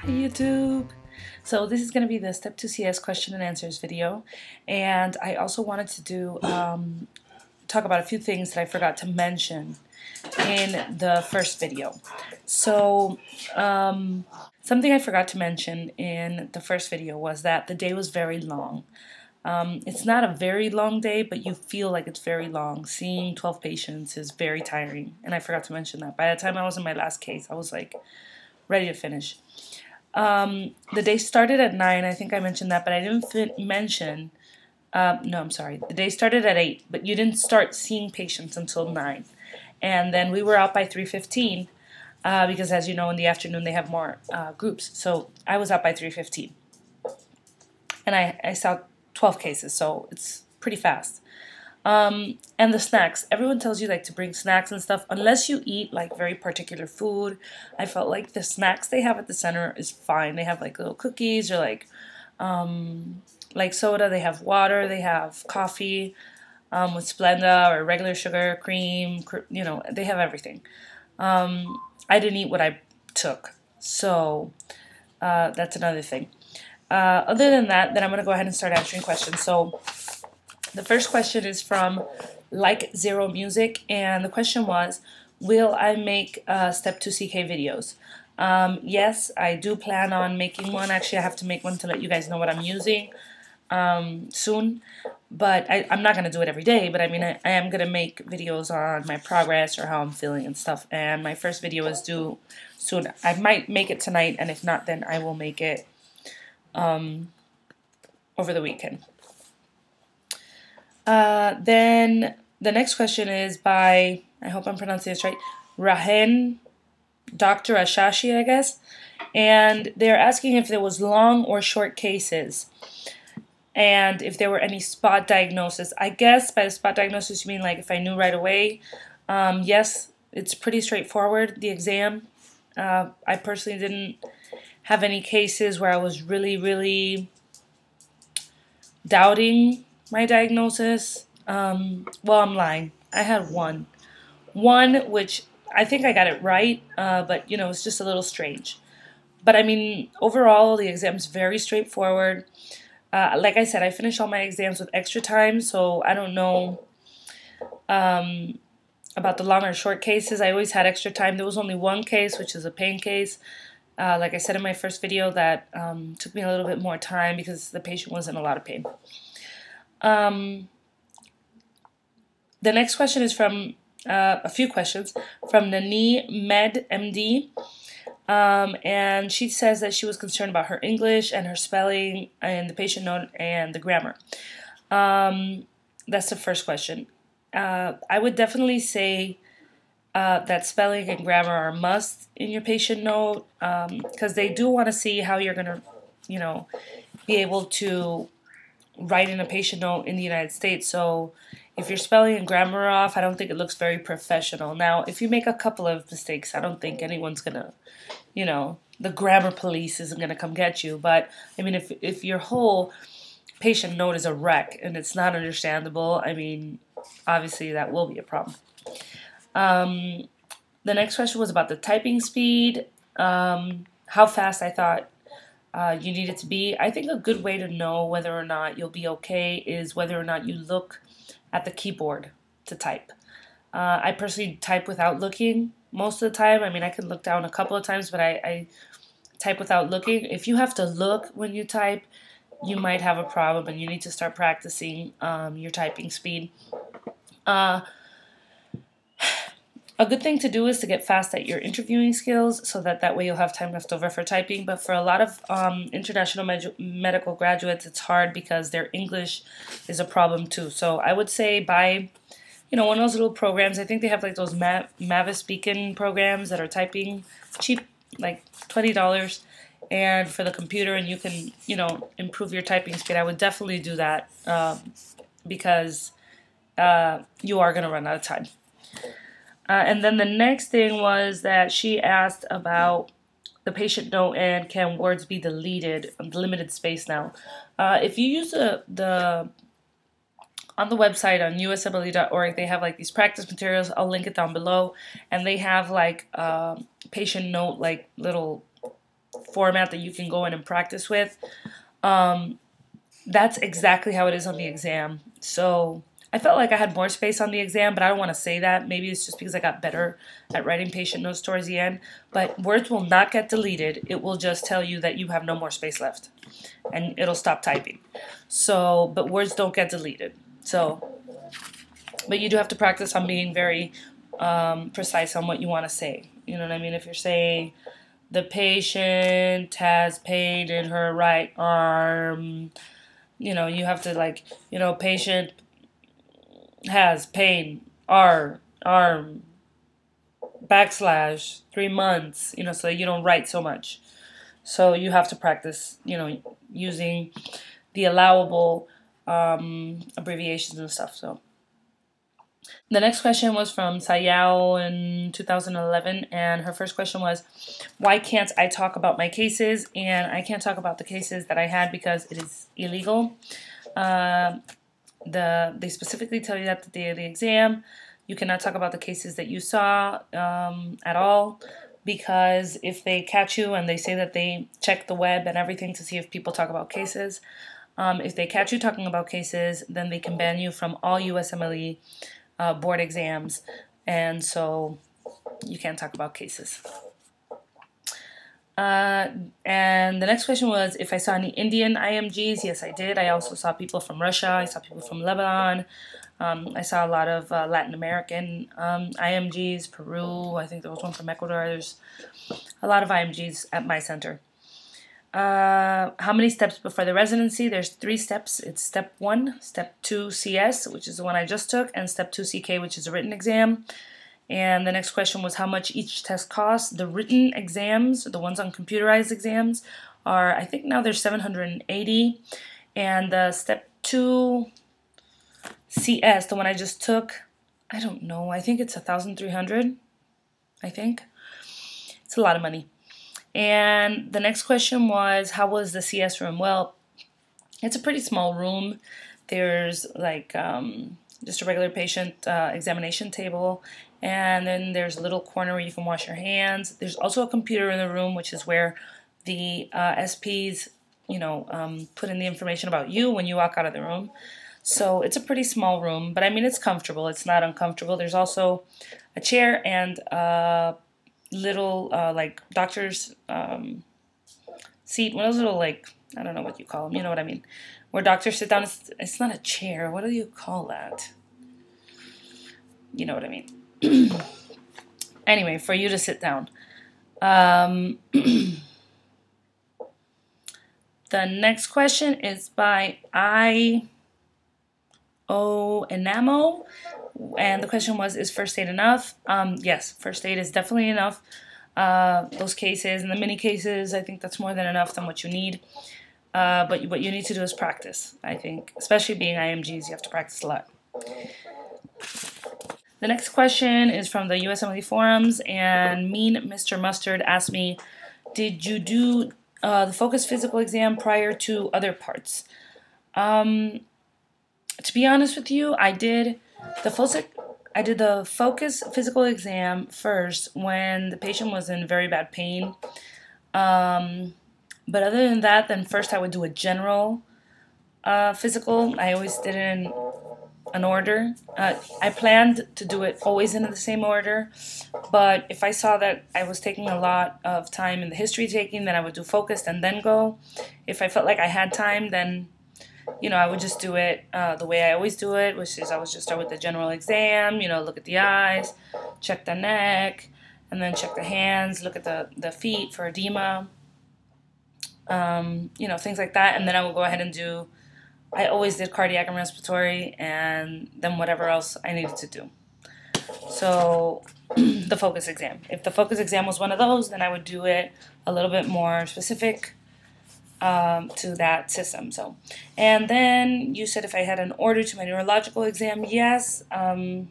YouTube. So this is going to be the Step 2 CS question and answers video, and I also wanted to do talk about a few things that I forgot to mention in the first video. So something I forgot to mention in the first video was that the day was very long. It's not a very long day, but you feel like it's very long. Seeing 12 patients is very tiring, and I forgot to mention that. By the time I was in my last case, I was like ready to finish. The day started at 9, I think I mentioned that, but I didn't mention, no, I'm sorry, the day started at 8, but you didn't start seeing patients until 9. And then we were out by 3:15, because as you know, in the afternoon they have more groups. So I was out by 3:15. And I saw 12 cases, so it's pretty fast. And the snacks, everyone tells you like to bring snacks and stuff unless you eat like very particular food. I felt like the snacks they have at the center is fine. They have like little cookies or like soda. They have water, they have coffee with Splenda or regular sugar, cream, you know, they have everything. I didn't eat what I took, so that's another thing. Other than that, then I'm going to go ahead and start answering questions. So the first question is from Like Zero Music, and the question was, will I make Step 2 CK videos? Yes, I do plan on making one. Actually, I have to make one to let you guys know what I'm using soon, but I'm not going to do it every day, but I mean, I am going to make videos on my progress or how I'm feeling and stuff, and my first video is due soon. I might make it tonight, and if not, then I will make it over the weekend. Then the next question is by, I hope I'm pronouncing this right, Rahen Dr. Ashashi, I guess. And they're asking if there was long or short cases and if there were any spot diagnosis. I guess by the spot diagnosis you mean like if I knew right away. Yes, it's pretty straightforward, the exam. I personally didn't have any cases where I was really doubting my diagnosis. Well, I'm lying. I had one which I think I got it right, but you know, it's just a little strange. But I mean, overall, the exam's very straightforward. Like I said, I finished all my exams with extra time, so I don't know about the long or short cases. I always had extra time. There was only one case, which is a pain case. Like I said in my first video, that took me a little bit more time because the patient was in a lot of pain. The next question is from a few questions from Nani Med MD, and she says that she was concerned about her English and her spelling and the patient note and the grammar. That's the first question. I would definitely say that spelling and grammar are a must in your patient note, because they do want to see how you're going to, you know, be able to write in a patient note in the United States. So if you're spelling and grammar off, I don't think it looks very professional. Now, if you make a couple of mistakes, I don't think anyone's going to, you know, the grammar police isn't going to come get you. But, I mean, if your whole patient note is a wreck and it's not understandable, I mean, obviously that will be a problem. The next question was about the typing speed, how fast I thought you need it to be. I think a good way to know whether or not you'll be okay is whether or not you look at the keyboard to type. I personally type without looking most of the time. I mean, I can look down a couple of times, but I type without looking. If you have to look when you type, you might have a problem and you need to start practicing your typing speed. A good thing to do is to get fast at your interviewing skills so that way you'll have time left over for typing. But for a lot of international medical graduates, it's hard because their English is a problem too. So I would say buy, you know, one of those little programs. I think they have like those Mavis Beacon programs that are typing cheap, like $20, and for the computer, and you can, you know, improve your typing speed. I would definitely do that because you are going to run out of time. And then the next thing was that she asked about the patient note and can words be deleted, the limited space now. If you use the on the website on usmle.org, they have like these practice materials. I'll link it down below, and they have like patient note, like little format that you can go in and practice with. That's exactly how it is on the exam. So I felt like I had more space on the exam, but I don't want to say that. Maybe it's just because I got better at writing patient notes towards the end. But words will not get deleted. It will just tell you that you have no more space left, and it'll stop typing. So, but words don't get deleted. So, but you do have to practice on being very precise on what you want to say. You know what I mean? If you're saying the patient has pain in her right arm, you know, you have to like, you know, patient has pain, arm, backslash, 3 months, you know, so you don't write so much. So you have to practice, you know, using the allowable abbreviations and stuff. So the next question was from Sayao in 2011, and her first question was, why can't I talk about my cases? And I can't talk about the cases that I had because it is illegal. They specifically tell you that the day of the exam, you cannot talk about the cases that you saw at all, because if they catch you and they say that they check the web and everything to see if people talk about cases, if they catch you talking about cases, then they can ban you from all USMLE board exams, and so you can't talk about cases. And the next question was if I saw any Indian IMGs. Yes, I did. I also saw people from Russia. I saw people from Lebanon. I saw a lot of Latin American IMGs, Peru. I think there was one from Ecuador. There's a lot of IMGs at my center. How many steps before the residency? There's 3 steps. It's step 1, step 2 CS, which is the one I just took, and step 2 CK, which is a written exam. And the next question was how much each test costs. The written exams, the ones on computerized exams, are, I think now they're $780. And the step 2 CS, the one I just took, I don't know, I think it's $1,300, I think. It's a lot of money. And the next question was, how was the CS room? Well, it's a pretty small room. There's like just a regular patient examination table, and then there's a little corner where you can wash your hands. There's also a computer in the room, which is where the SPs, you know, put in the information about you when you walk out of the room. So it's a pretty small room, but I mean, it's comfortable. It's not uncomfortable. There's also a chair and little like doctor's seat, one of those little, like, I don't know what you call them, you know what I mean, where doctors sit down. It's not a chair, what do you call that? You know what I mean. Anyway, for you to sit down. The next question is by O Enamo. And the question was, is first aid enough? Yes, first aid is definitely enough. Those cases and the mini cases, I think that's more than enough than what you need. But what you need to do is practice, I think. Especially being IMGs, you have to practice a lot. The next question is from the USMLE forums, and Mean Mr. Mustard asked me, did you do the focus physical exam prior to other parts? To be honest with you, I did the focus physical exam first when the patient was in very bad pain. But other than that, then first I would do a general physical. I always did it in an order. I planned to do it always in the same order, but if I saw that I was taking a lot of time in the history taking, then I would do focused and then go. If I felt like I had time, then, you know, I would just do it the way I always do it, which is I would just start with the general exam, you know, look at the eyes, check the neck, and then check the hands, look at the feet for edema, you know, things like that. And then I would go ahead and do, I always did cardiac and respiratory, and then whatever else I needed to do. So the focus exam. If the focus exam was one of those, then I would do it a little bit more specific to that system. So, and then you said if I had an order to my neurological exam, yes. And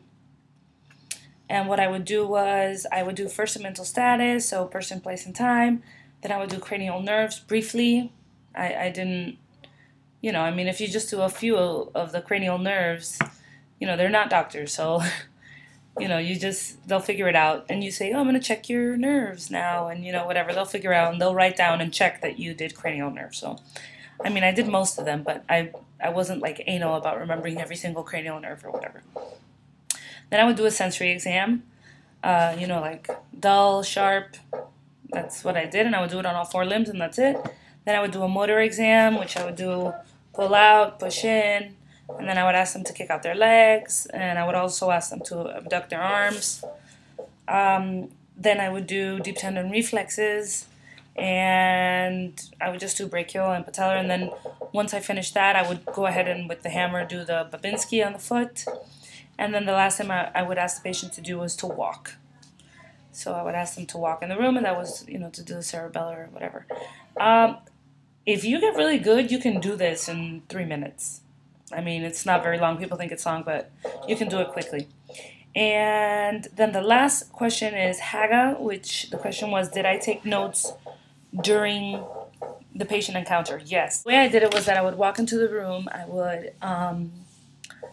what I would do was I would do first a mental status, so person, place, and time. Then I would do cranial nerves briefly. I didn't, you know, I mean, if you just do a few of the cranial nerves, you know, they're not doctors, so they'll figure it out, and you say, oh, I'm going to check your nerves now, and whatever, they'll figure out, and they'll write down and check that you did cranial nerve. So, I mean, I did most of them, but I wasn't like anal about remembering every single cranial nerve or whatever. Then I would do a sensory exam, like dull, sharp. That's what I did, and I would do it on all 4 limbs, and that's it. Then I would do a motor exam, which I would do pull out, push in, and then I would ask them to kick out their legs, and I would also ask them to abduct their arms. Then I would do deep tendon reflexes, and I would just do brachial and patellar, and then once I finished that, I would go ahead and with the hammer do the Babinski on the foot, and then the last thing I would ask the patient to do was to walk. So I would ask them to walk in the room, and that was, to do the cerebellar or whatever. If you get really good, you can do this in 3 minutes. I mean, it's not very long. People think it's long, but you can do it quickly. And then the last question is Haga, which the question was, did I take notes during the patient encounter? Yes. The way I did it was that I would walk into the room, I would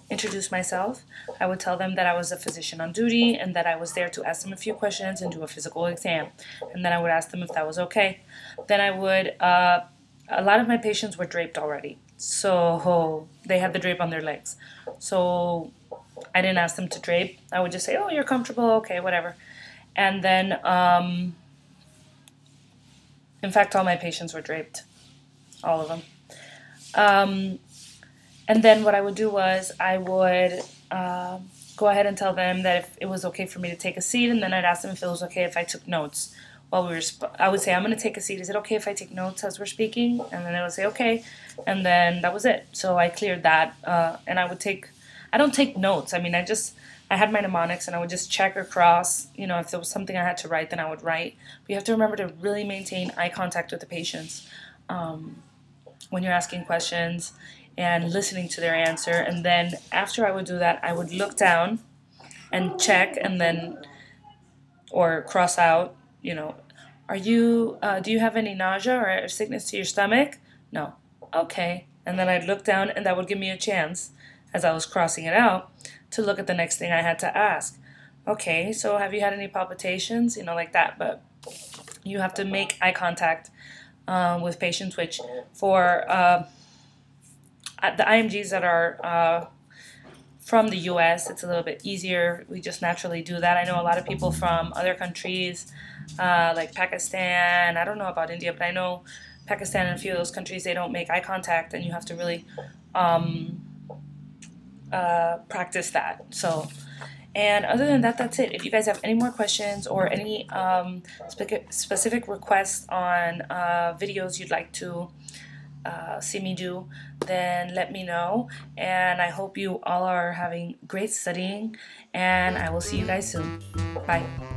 introduce myself, I would tell them that I was a physician on duty and that I was there to ask them a few questions and do a physical exam. And then I would ask them if that was okay. Then I would, a lot of my patients were draped already, so they had the drape on their legs. So I didn't ask them to drape. I would just say, oh, you're comfortable, okay, whatever. And then, in fact, all my patients were draped, all of them. And then what I would do was I would go ahead and tell them that if it was okay for me to take a seat, and then I'd ask them if it was okay if I took notes while we were. I would say, I'm going to take a seat. Is it okay if I take notes as we're speaking? And then they would say, okay. And then that was it. So I cleared that, and I don't take notes. I mean, I had my mnemonics, and I would just check or cross. If there was something I had to write, then I would write. But you have to remember to really maintain eye contact with the patients when you're asking questions and listening to their answer. And then after I would do that, I would look down and check, and then, or cross out, do you have any nausea or sickness to your stomach? No. Okay. And then I'd look down, and that would give me a chance, as I was crossing it out, to look at the next thing I had to ask. Okay, so have you had any palpitations? Like that. But you have to make eye contact with patients, which for the IMGs that are from the US, it's a little bit easier. We just naturally do that. I know a lot of people from other countries, like Pakistan. I don't know about India, but I know Pakistan and a few of those countries, they don't make eye contact, and you have to really practice that. So, and other than that, that's it. If you guys have any more questions or any specific requests on videos you'd like to see me do, then let me know. And I hope you all are having great studying, and I will see you guys soon. Bye.